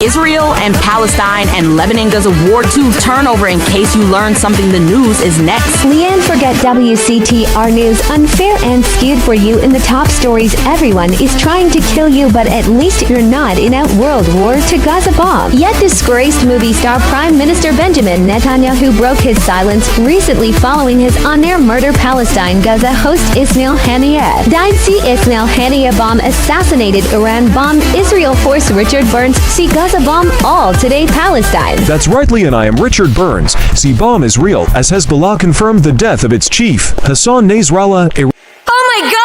Israel and Palestine and Lebanon Gaza War 2 turnover in case you learned something the news is next. Leanne forget WCTR News unfair and skewed for you in the top stories. Everyone is trying to kill you, but at least you're not in a world war to Gaza bomb. Yet disgraced movie star Prime Minister Benjamin Netanyahu broke his silence recently following his on-air murder. Palestine Gaza host Ismail Haniyeh died. See Ismail Haniyeh bomb assassinated. Iran bomb Israel force. Richard Burns. See Gaza bomb all today. Palestine. That's right, Lee, and I am Richard Burns. See, bomb is real, as Hezbollah confirmed the death of its chief, Hassan Nasrallah. Oh my God!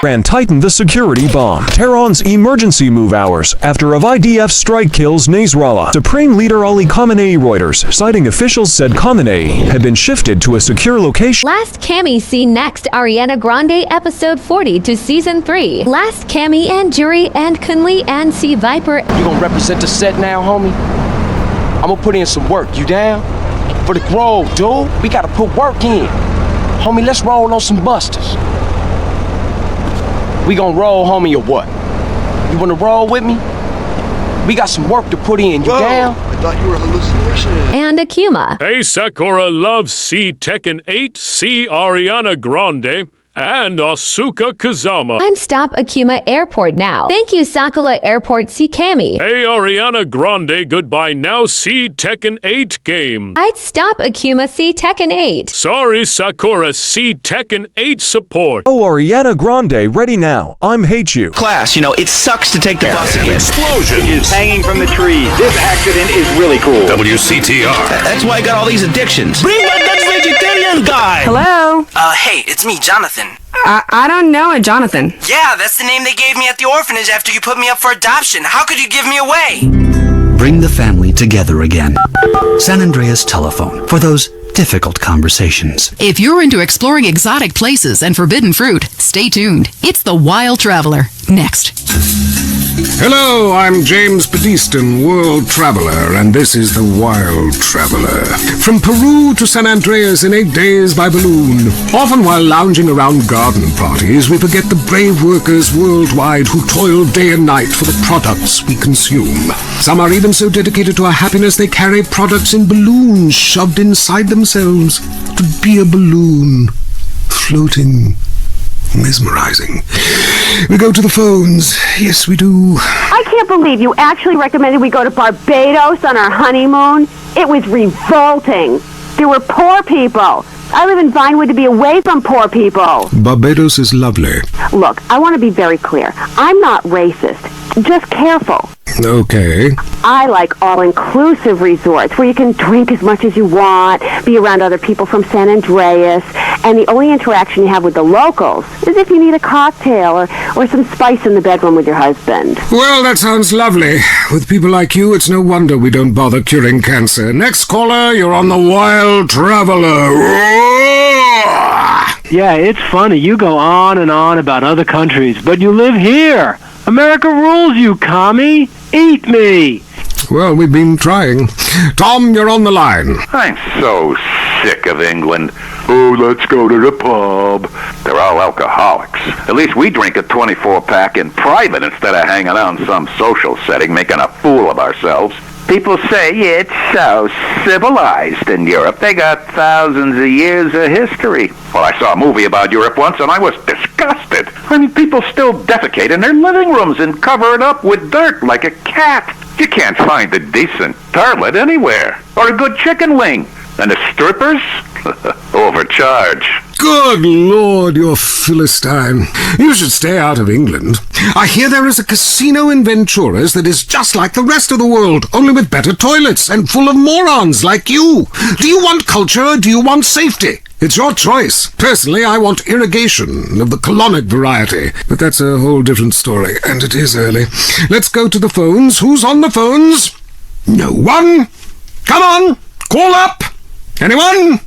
Iran tightened the security bomb. Tehran's emergency move hours after a IDF strike kills Nasrallah. Supreme Leader Ali Khamenei. Reuters, citing officials, said Khamenei had been shifted to a secure location. Last Cammy see next. Ariana Grande episode 40 to season 3. Last Cammy and Jury and Kunli and see Viper. You gonna represent the set now, homie? I'm gonna put in some work. You down? For the grove, dude. We gotta put work in. Homie, let's roll on some busters. We gonna roll, homie, or what? You wanna roll with me? We got some work to put in. You down? I thought you were hallucinating. And Akuma. Hey, Sakura loves C Tekken 8, C Ariana Grande, and Asuka Kazama. I'm stop Akuma Airport now. Thank you, Sakura Airport. See Cammy. Hey, Ariana Grande, goodbye now. C Tekken 8 game. I'd stop Akuma. See Tekken 8. Sorry, Sakura. C Tekken 8 support. Oh, Ariana Grande, ready now. I'm hate you. Class, you know, it sucks to take the bus again. Explosion is hanging from the trees. This accident is really cool. WCTR. That's why I got all these addictions. Bring back that vegetarian guy! Hello? Hey, it's me, Jonathan. I don't know a Jonathan. Yeah, that's the name they gave me at the orphanage after you put me up for adoption. How could you give me away? Bring the family together again. San Andreas Telephone for those difficult conversations. If you're into exploring exotic places and forbidden fruit, stay tuned. It's The Wild Traveler. Next. Hello, I'm James Badiston, World Traveler, and this is The Wild Traveler. From Peru to San Andreas in 8 days by balloon. Often while lounging around garden parties, we forget the brave workers worldwide who toil day and night for the products we consume. Some are even so dedicated to our happiness they carry products in balloons shoved inside themselves to be a balloon, floating, mesmerizing. We go to the phones. Yes, we do. I can't believe you actually recommended we go to Barbados on our honeymoon. It was revolting. There were poor people. I live in Vinewood to be away from poor people. Barbados is lovely. Look, I want to be very clear. I'm not racist. Just careful. Okay. I like all-inclusive resorts where you can drink as much as you want, be around other people from San Andreas, and the only interaction you have with the locals is if you need a cocktail or some spice in the bedroom with your husband. Well, that sounds lovely. With people like you, it's no wonder we don't bother curing cancer. Next caller, you're on The Wild Traveler. Yeah, it's funny. You go on and on about other countries, but you live here. America rules, you commie. Eat me. Well, we've been trying. Tom, you're on the line. I'm so sick of England. Oh, let's go to the pub. They're all alcoholics. At least we drink a 24-pack in private instead of hanging out in some social setting making a fool of ourselves. People say it's so civilized in Europe. They got thousands of years of history. Well, I saw a movie about Europe once, and I was disgusted. I mean, people still defecate in their living rooms and cover it up with dirt like a cat. You can't find a decent toilet anywhere, or a good chicken wing. And the strippers? Overcharge. Good Lord, you're Philistine. You should stay out of England. I hear there is a casino in Ventura's that is just like the rest of the world, only with better toilets and full of morons like you. Do you want culture or do you want safety? It's your choice. Personally, I want irrigation of the colonic variety. But that's a whole different story, and it is early. Let's go to the phones. Who's on the phones? No one? Come on, call up. Anyone?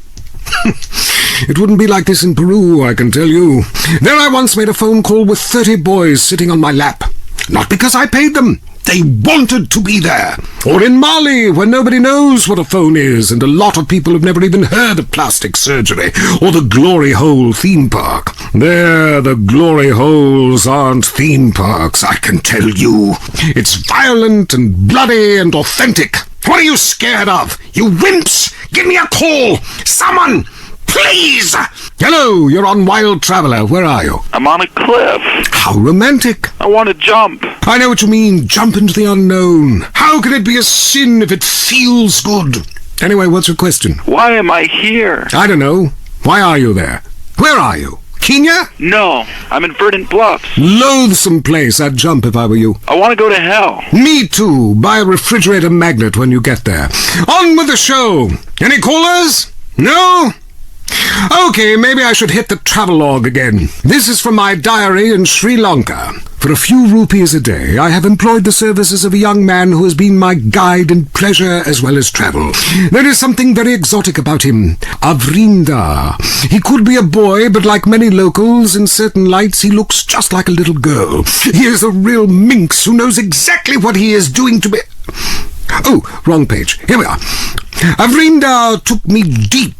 It wouldn't be like this in Peru, I can tell you. There I once made a phone call with 30 boys sitting on my lap. Not because I paid them. They wanted to be there. Or in Mali, where nobody knows what a phone is, and a lot of people have never even heard of plastic surgery or the Glory Hole theme park. There, the glory holes aren't theme parks, I can tell you. It's violent and bloody and authentic. What are you scared of? You wimps! Give me a call! Someone! Please! Hello, you're on Wild Traveler. Where are you? I'm on a cliff. How romantic. I want to jump. I know what you mean. Jump into the unknown. How can it be a sin if it feels good? Anyway, what's your question? Why am I here? I don't know. Why are you there? Where are you? Kenya? No, I'm in Verdant Bluffs. Loathsome place. I'd jump if I were you. I want to go to hell. Me too. Buy a refrigerator magnet when you get there. On with the show. Any callers? No? Okay, maybe I should hit the travelogue again. This is from my diary in Sri Lanka. For a few rupees a day, I have employed the services of a young man who has been my guide in pleasure as well as travel. There is something very exotic about him. Avrinda. He could be a boy, but like many locals, in certain lights he looks just like a little girl. He is a real minx who knows exactly what he is doing to me. Oh, wrong page. Here we are. Avrinda took me deep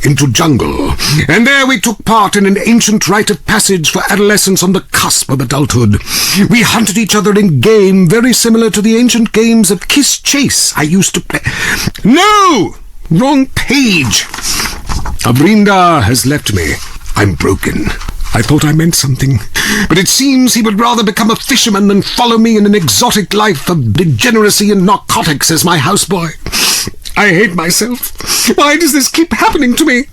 into jungle, and there we took part in an ancient rite of passage for adolescents on the cusp of adulthood. We hunted each other in game very similar to the ancient games of Kiss Chase I used to play. No! Wrong page. Avrinda has left me. I'm broken. I thought I meant something, but it seems he would rather become a fisherman than follow me in an exotic life of degeneracy and narcotics as my houseboy. I hate myself. Why does this keep happening to me?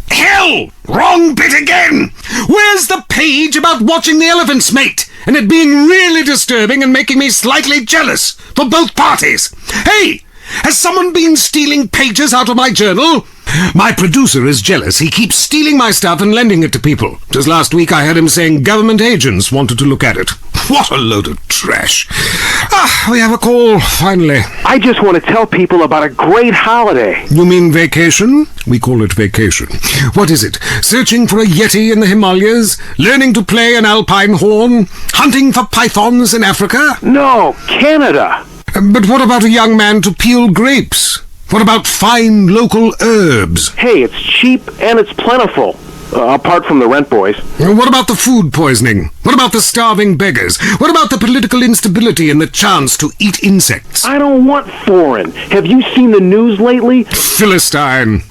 Hell! Wrong bit again! Where's the page about watching the elephants mate, and it being really disturbing and making me slightly jealous for both parties? Hey! Has someone been stealing pages out of my journal? My producer is jealous. He keeps stealing my stuff and lending it to people. Just last week I heard him saying government agents wanted to look at it. What a load of trash. We have a call, finally. I just want to tell people about a great holiday. You mean vacation? We call it vacation. What is it? Searching for a yeti in the Himalayas? Learning to play an alpine horn? Hunting for pythons in Africa? No, Canada. But what about a young man to peel grapes? What about fine local herbs? Hey, it's cheap and it's plentiful. Apart from the rent boys. What about the food poisoning? What about the starving beggars? What about the political instability and the chance to eat insects? I don't want foreign. Have you seen the news lately? Philistine.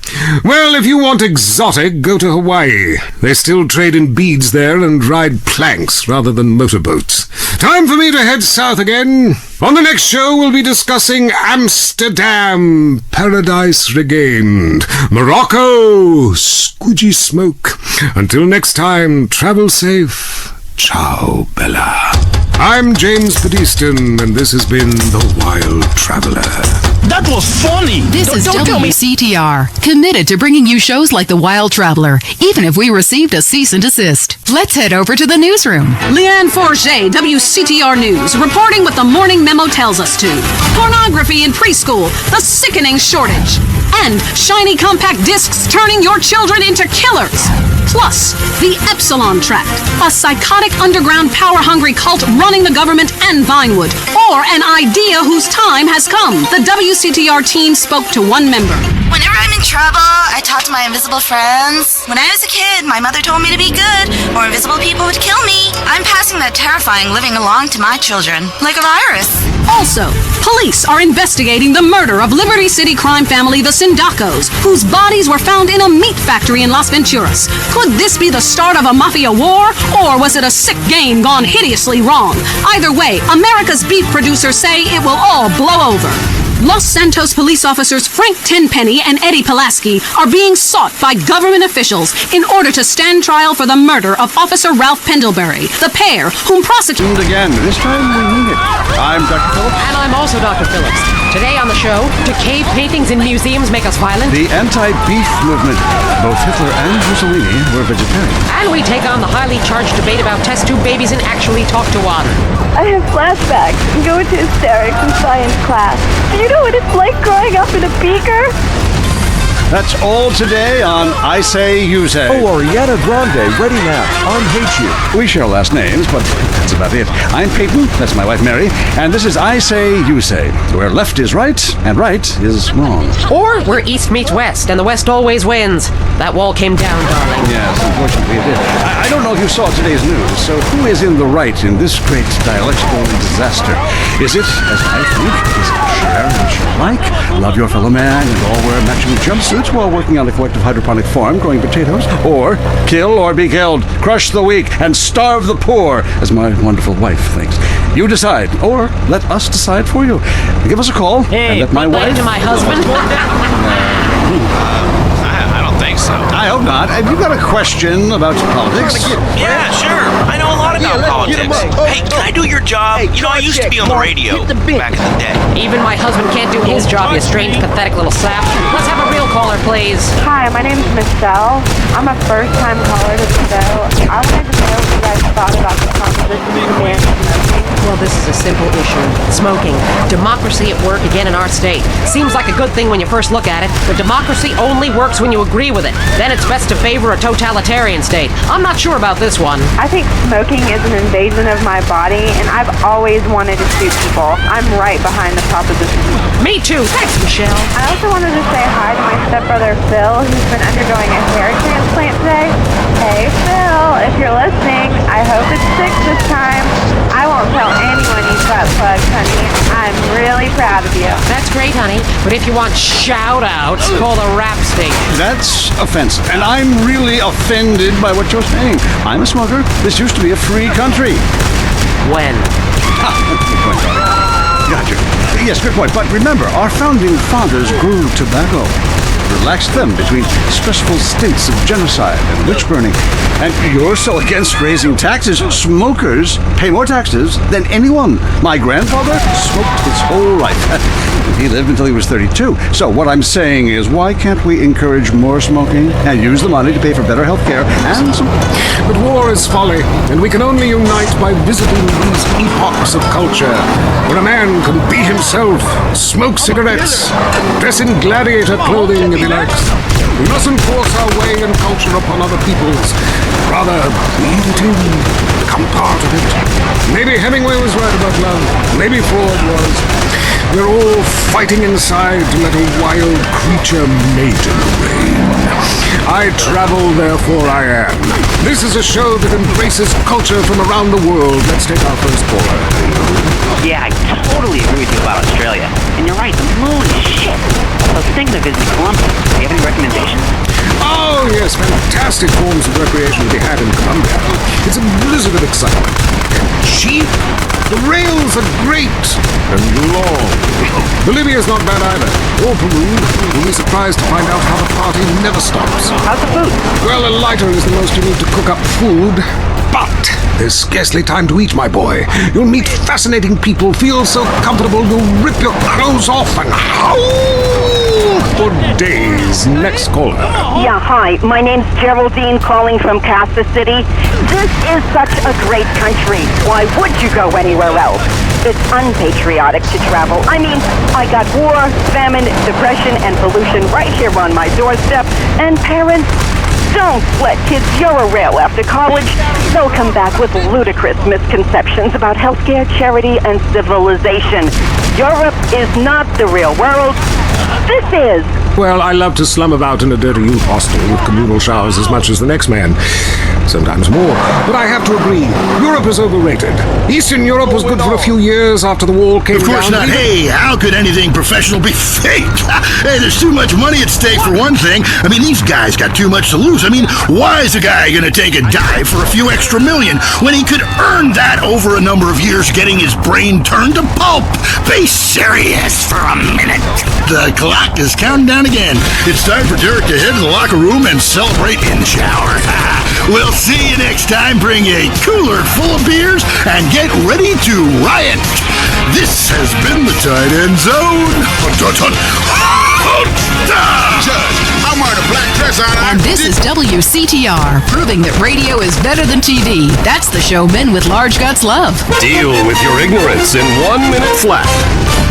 Well, if you want exotic, go to Hawaii. They still trade in beads there and ride planks rather than motorboats. Time for me to head south again. On the next show, we'll be discussing Amsterdam, Paradise Regained, Morocco, squidgy smoke. Until next time, travel safe. Ciao, Bella. I'm James Pedeaston, and this has been The Wild Traveler. That was funny! This is WCTR, committed to bringing you shows like The Wild Traveler, even if we received a cease and desist. Let's head over to the newsroom. Leanne Forget, WCTR News, reporting what the morning memo tells us to. Pornography in preschool, the sickening shortage. And shiny compact discs turning your children into killers. Plus, the Epsilon Tract, a psychotic underground power-hungry cult running the government and Vinewood. Or an idea whose time has come. The WCTR team spoke to one member. Whenever I'm in trouble, I talk to my invisible friends. When I was a kid, my mother told me to be good, or invisible people would kill me. I'm passing that terrifying living along to my children, like a virus. Also, police are investigating the murder of Liberty City crime family the Sindacos, whose bodies were found in a meat factory in Las Venturas. Could this be the start of a mafia war, or was it a sick game gone hideously wrong? Either way, America's beef producers say it will all blow over. Los Santos police officers Frank Tenpenny and Eddie Pulaski are being sought by government officials in order to stand trial for the murder of Officer Ralph Pendlebury, the pair whom prosecutors... Again, this time we mean it. I'm Dr. Phillips. And I'm also Dr. Phillips. Today on the show, do cave paintings in museums make us violent? The anti-beef movement. Both Hitler and Mussolini were vegetarian. And we take on the highly charged debate about test tube babies and actually talk to water. I have flashbacks and go into hysterics in science class. Do you know what it's like growing up in a beaker? That's all today on I Say, You Say. Oh, Ariana Grande, ready now. On Hate You. We share last names, but that's about it. I'm Peyton, that's my wife Mary, and this is I Say, You Say, where left is right and right is wrong. Or where East meets West, and the West always wins. That wall came down, darling. Yes, unfortunately it did. I don't know if you saw today's news, so who is in the right in this great dialectical disaster? Is it, as I think, is it share and share like, love your fellow man, and all wear matching jumpsuits while working on a collective hydroponic farm growing potatoes? Or kill or be killed, crush the weak, and starve the poor, as my wonderful wife thinks? You decide, or let us decide for you. Give us a call, and let my wife... to my husband? I don't think so. I hope not. Have you got a question about politics? Yeah, sure. I know a lot about politics. Hey, can I do your job? You know, I used to be on the radio back in the day. Even my husband can't do his job, you strange, pathetic little sap. Let's have a real caller, please. Hi, my name's Michelle. I'm a first-time caller to the show. I wanted to know what you guys thought about the composition of ban smoking. Well, this is a simple issue. Smoking. Democracy at work again in our state. Seems like a good thing when you first look at it, but democracy only works when you agree with it. Then it's best to favor a totalitarian state. I'm not sure about this one. I think smoking is an invasion of my body, and I've always wanted to shoot people. I'm right behind the proposition. Me too. Thanks, Michelle. I also wanted to say hi to my stepbrother Phil, who's been undergoing a hair transplant today. Hey Phil, if you're listening, I hope it's 6 this time. I won't tell anyone you've got plugs, honey. I'm really proud of you. That's great, honey. But if you want shout-outs, call the rap station. That's offensive, and I'm really offended by what you're saying. I'm a smoker. This used to be a free country. When? Good point, darling. Gotcha. Yes, good point. But remember, our founding fathers grew tobacco, relaxed them between stressful stints of genocide and witch burning. And you're so against raising taxes. Smokers pay more taxes than anyone. My grandfather smoked his whole life. He lived until he was 32. So what I'm saying is, why can't we encourage more smoking and use the money to pay for better health care and some... But war is folly, and we can only unite by visiting these epochs of culture, where a man can be himself, smoke cigarettes, dress in gladiator clothing if he likes. We mustn't force our way and culture upon other people's. Rather, breathe it in, become part of it. Maybe Hemingway was right about love. Maybe Freud was. We're all fighting inside to let a wild creature mate in the rain. I travel, therefore I am. This is a show that embraces culture from around the world. Let's take our first caller. Yeah, I totally agree with you about Australia. And you're right, the moon is shit. I was thinking of visiting Columbus. Do you have any recommendations? Oh, yes, fantastic forms of recreation to be had in Colombia. It's a blizzard of excitement. And cheap. The rails are great and long. Bolivia's not bad either. Or Peru. You'll be surprised to find out how the party never stops. How's the food? Well, a lighter is the most you need to cook up food. But there's scarcely time to eat, my boy. You'll meet fascinating people, feel so comfortable you'll rip your clothes off and howl for days. Next caller. Yeah, hi. My name's Geraldine, calling from Casa City. This is such a great country. Why would you go anywhere else? It's unpatriotic to travel. I mean, I got war, famine, depression, and pollution right here on my doorstep. And parents, don't let kids Euro-rail after college. They'll come back with ludicrous misconceptions about healthcare, charity, and civilization. Europe is not the real world. This is. Well, I love to slum about in a dirty youth hostel with communal showers as much as the next man. Sometimes more. But I have to agree, Europe is overrated. Eastern Europe was good for a few years after the wall came down. Of course not. Hey, how could anything professional be fake? Hey, there's too much money at stake for one thing. I mean, these guys got too much to lose. I mean, why is a guy gonna take a dive for a few extra million when he could earn that over a number of years getting his brain turned to pulp? Be serious for a minute. The clock is counting down again. It's time for Derek to head to the locker room and celebrate in the shower. We'll see you next time. Bring a cooler full of beers and get ready to riot. This has been the Tight End Zone. Judge, I'm wearing a black dress on. And this is WCTR, proving that radio is better than TV. That's the show men with large guts love. Deal with your ignorance in 1 minute flat.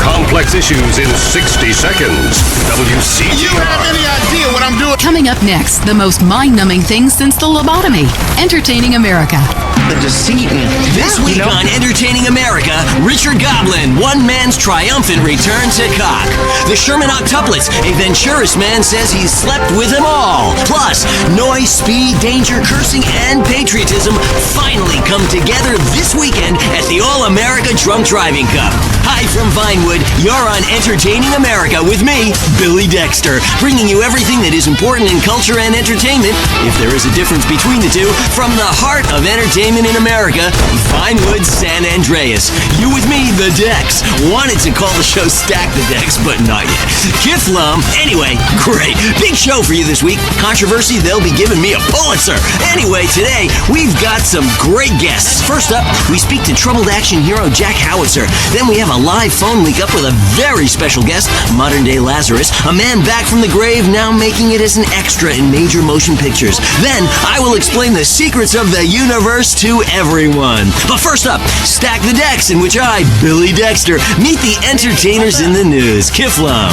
Complex issues in 60 seconds. WCTR. You have any idea what I'm doing? Coming up next, the most mind-numbing thing since the lobotomy. Entertaining America. The deceit. This week on Entertaining America, Richard Goblin, one man's triumphant return to cock. The Sherman Octuplets, a Venturis man says he's slept with them all. Plus, noise, speed, danger, cursing, and patriotism finally come together this weekend at the All-America Drunk Driving Cup. Hi from Vinewood, you're on Entertaining America with me, Billy Dexter, bringing you everything that is important in culture and entertainment, if there is a difference between the two, from the heart of entertainment in America, Vinewood, San Andreas. You with me, the Dex. Wanted to call the show Stack the Dex, but not yet. Kiflum. Anyway, great. Big show for you this week. Controversy, they'll be giving me a Pulitzer. Anyway, today, we've got some great guests. First up, we speak to troubled action hero Jack Howitzer. Then we have a live phone link up with a very special guest, modern-day Lazarus, a man back from the grave now making it as an extra in major motion pictures. Then, I will explain the secrets of the universe to everyone. But first up, Stack the Dex, in which I, Billy Dexter, meet the entertainers in the news. Kiflum.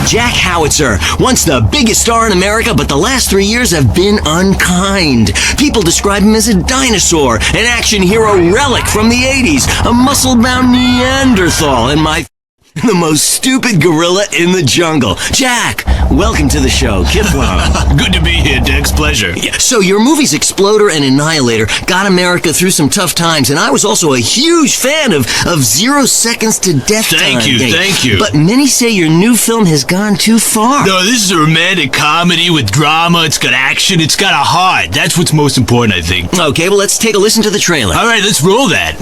Jack Howitzer, once the biggest star in America, but the last 3 years have been unkind. People describe him as a dinosaur, an action hero relic from the 80s, a muscle-bound Neanderthal, and the most stupid gorilla in the jungle. Jack, welcome to the show. Kiflum. Good to be here, Dex. Pleasure. Yeah, so your movies Exploder and Annihilator got America through some tough times, and I was also a huge fan of 0 Seconds to Death Thank Time. you. But many say your new film has gone too far. No, this is a romantic comedy with drama. It's got action. It's got a heart. That's what's most important, I think. Okay, well, let's take a listen to the trailer. All right, let's roll that.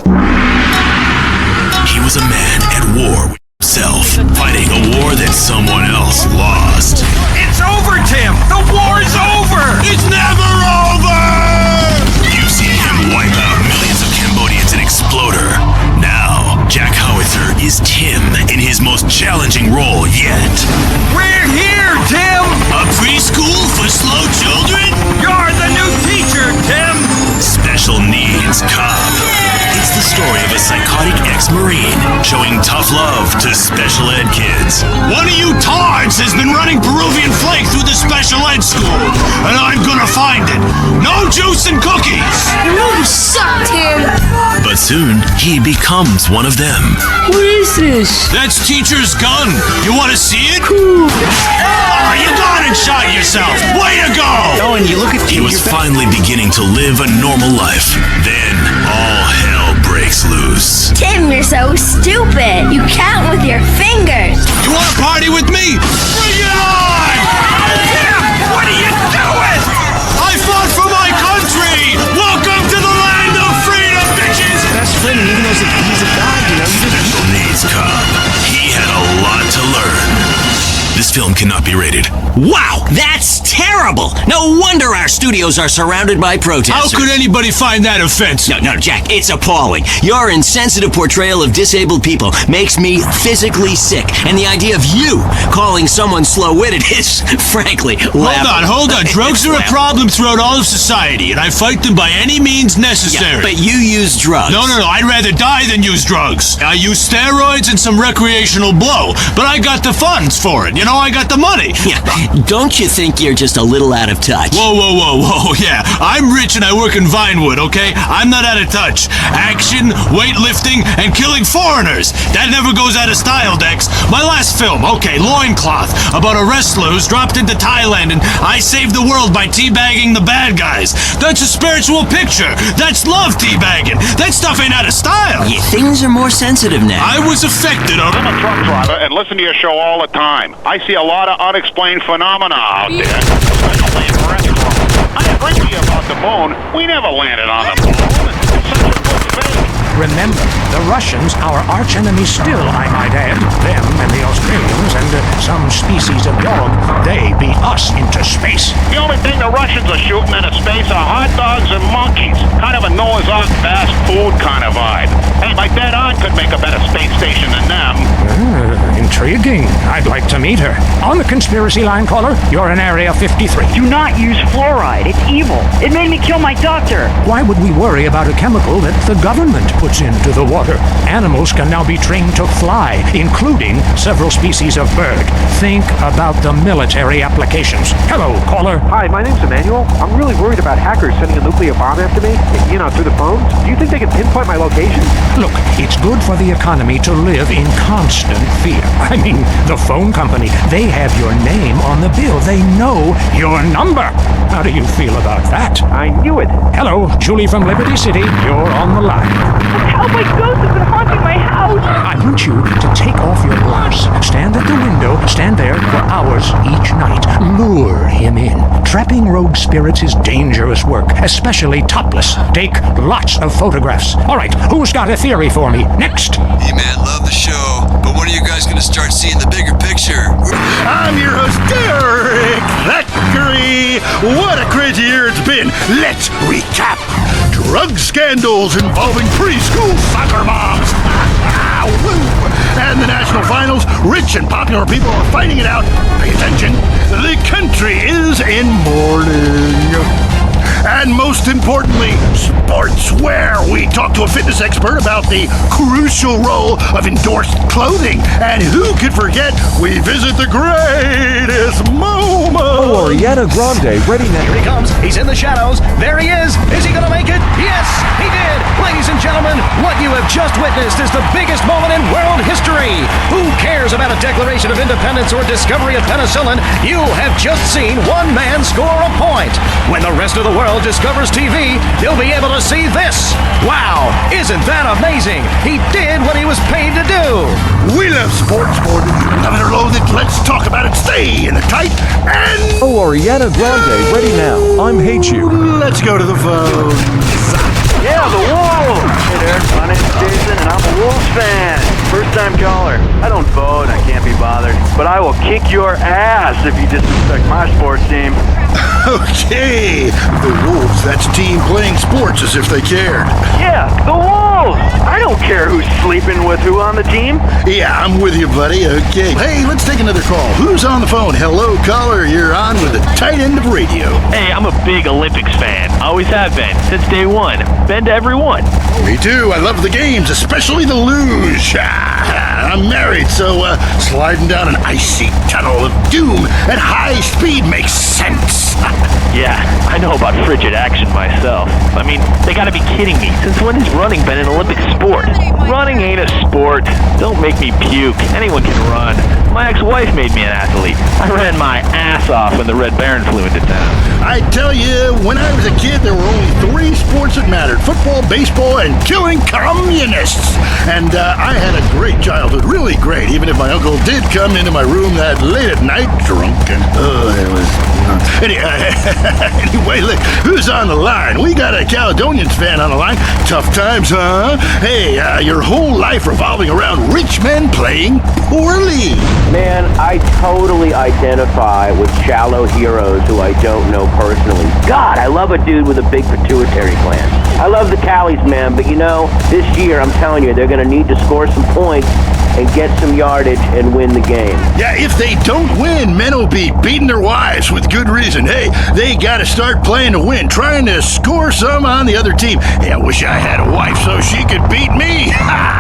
He was a man at war with himself, fighting a war that someone else lost. It's over, Tim! The war's over! It's never over! You've seen him wipe out millions of Cambodians in Exploder. Now, Jack Howitzer is Tim in his most challenging role yet. We're here, Tim! A preschool for slow children? You're the new teacher, Tim! Special needs cop. It's the story of a psychotic ex-Marine showing tough love to special ed kids. One of you tards has been running Peruvian flake through the special ed school, and I'm gonna find it. No juice and cookies! You suck, Tim! But soon, he becomes one of them. What is this? That's Teacher's gun. You wanna see it? Oh, you got it, shot yourself. Way to go! Oh, and you look at He was finally beginning to live a normal life. Then, all hell breaks loose. Tim, you're so stupid. You count with your fingers. You want to party with me? Bring it on! Tim, what are you doing? I fought for my country! Welcome to the land of freedom, bitches! Best friend, even though he's a god, you know, Special needs cop. He had a lot to learn. This film cannot be rated. Wow, that's terrible! No wonder our studios are surrounded by protesters. How could anybody find that offensive? No, Jack, it's appalling. Your insensitive portrayal of disabled people makes me physically sick, and the idea of you calling someone slow-witted is, frankly, laughable. Hold on. Drugs are a problem throughout all of society, and I fight them by any means necessary. Yeah, but you use drugs. No, I'd rather die than use drugs. I use steroids and some recreational blow, but I got the funds for it. You know, I got the money. Yeah, don't you think you're just a little out of touch? Whoa. Yeah, I'm rich and I work in Vinewood, okay? I'm not out of touch. Action, weightlifting, and killing foreigners. That never goes out of style, Dex. My last film, okay, Loincloth, about a wrestler who's dropped into Thailand and I saved the world by teabagging the bad guys. That's a spiritual picture. That's love teabagging. That stuff ain't out of style. Yeah, things are more sensitive now. I was affected of it. I'm a truck driver and listen to your show all the time. I see a lot of unexplained phenomena out there, especially in restaurants. I agree with you about the moon. We never landed on the moon. It's such a good thing. Remember, the Russians, our arch-enemy still, I might add. Them and the Australians and some species of dog, they beat us into space. The only thing the Russians are shooting into space are hot dogs and monkeys. Kind of a Noah's Ark fast food kind of vibe. Hey, my dead aunt could make a better space station than them. Intriguing. Intriguing. I'd like to meet her. On the conspiracy line, caller, you're in Area 53. Do not use fluoride. It's evil. It made me kill my doctor. Why would we worry about a chemical that the government puts into the water? Animals can now be trained to fly, including several species of bird. Think about the military applications. Hello, caller. Hi, my name's Emmanuel. I'm really worried about hackers sending a nuclear bomb after me, through the phones. Do you think they can pinpoint my location? Look, it's good for the economy to live in constant fear. I mean, the phone company, they have your name on the bill. They know your number. How do you feel about that? I knew it. Hello, Julie from Liberty City. You're on the line. Help, my ghost has been haunting my house. I want you to take off your blouse. Stand at the window. Stand there for hours each night. Lure him in. Trapping rogue spirits is dangerous work, especially topless. Take lots of photographs. All right, who's got a theory for me? Next. Hey man, love the show, but when are you guys gonna start seeing the bigger picture? I'm your host, Derek Thackeray. What a crazy year it's been. Let's recap. Drug scandals involving preschool soccer moms. Woo! And the national finals, rich and popular people are fighting it out. Pay attention. The country is in mourning. And most importantly, sportswear. We talked to a fitness expert about the crucial role of endorsed clothing. And who could forget, we visit the greatest moment. Oh, Ariana Grande, ready now. Here he comes. He's in the shadows. There he is. Is he going to make it? Yes, he did. Ladies and gentlemen, what you have just witnessed is the biggest moment in world history. Who cares about a Declaration of Independence or discovery of penicillin? You have just seen one man score a point. When the rest of the world discovers TV, they'll be able to see this. Wow, isn't that amazing? He did what he was paid to do. We love sports more than you love it or loathe it. Let's talk about it. Stay in the tight and... Oh, Ariana Grande, ready now. I'm Hate You. Let's go to the phone. Yeah, the Wolves! Hey there, my name's Jason, and I'm a Wolves fan. First-time caller. I don't vote, I can't be bothered. But I will kick your ass if you disrespect my sports team. Okay, the Wolves, that's a team playing sports as if they cared. Yeah, the Wolves! I don't care who's sleeping with who on the team. Yeah, I'm with you, buddy. Okay. Hey, let's take another call. Who's on the phone? Hello, caller. You're on with the tight end of radio. Hey, I'm a big Olympics fan. Always have been, since day one. Been to every one. Me too. I love the games, especially the luge. I'm married, so sliding down an icy tunnel of doom at high speed makes sense. Yeah, I know about frigid action myself. I mean, they gotta be kidding me. Since when has running been an Olympic sport? Running ain't a sport. Don't make me puke. Anyone can run. My ex-wife made me an athlete. I ran my ass off when the Red Baron flew into town. I tell you, when I was a kid, there were only 3 sports that mattered. Football, baseball, and killing communists. And I had a great childhood. Really great, even if my uncle did come into my room that late at night, drunk, and it was... Anyway, look, who's on the line? We got a Caledonians fan on the line. Tough times, huh? Hey, your whole life revolving around rich men playing poorly. Man, I totally identify with shallow heroes who I don't know personally. God, I love a dude with a big pituitary gland. I love the Callies, man, but this year, I'm telling you, they're going to need to score some points and get some yardage and win the game. Yeah, if they don't win, men will be beating their wives with good reason. Hey, they got to start playing to win, trying to score some on the other team. Hey, I wish I had a wife so she could beat me.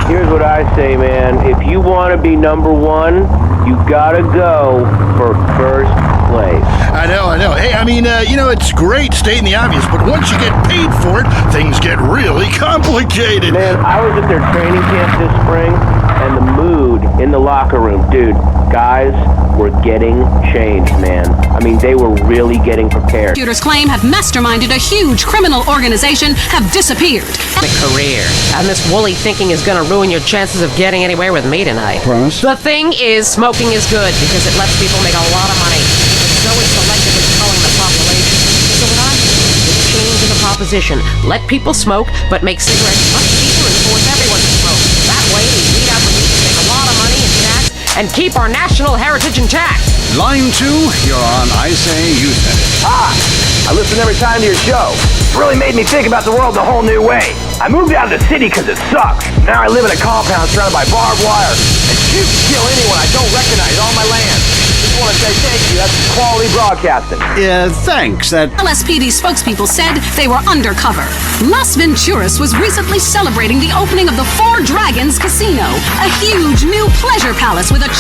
Here's what I say, man. If you want to be number one, you got to go for first place. I know. Hey, I mean, it's great stating the obvious, but once you get paid for it, things get really complicated. Man, I was at their training camp this spring, and the mood in the locker room, dude, guys were getting changed, man. I mean, they were really getting prepared. Shooters claim have masterminded a huge criminal organization have disappeared. The career. And this woolly thinking is gonna ruin your chances of getting anywhere with me tonight. Promise? The thing is, smoking is good because it lets people make a lot of money. But so is selectively culling the population. So what I do is change the proposition. Let people smoke, but make cigarettes much cheaper and force everyone to smoke. That way, we weed out the need to make a lot of money in tax and keep our national heritage intact. Line 2, you're on I Say, You Said It. I listen every time to your show. It's really made me think about the world a whole new way. I moved out of the city because it sucks. Now I live in a compound surrounded by barbed wire and shoot and kill anyone I don't recognize. mechanize all my land. Just want to say thank you. That's quality broadcasting. Yeah, thanks. LSPD spokespeople said they were undercover. Las Venturas was recently celebrating the opening of the Four Dragons Casino, a huge new pleasure palace with a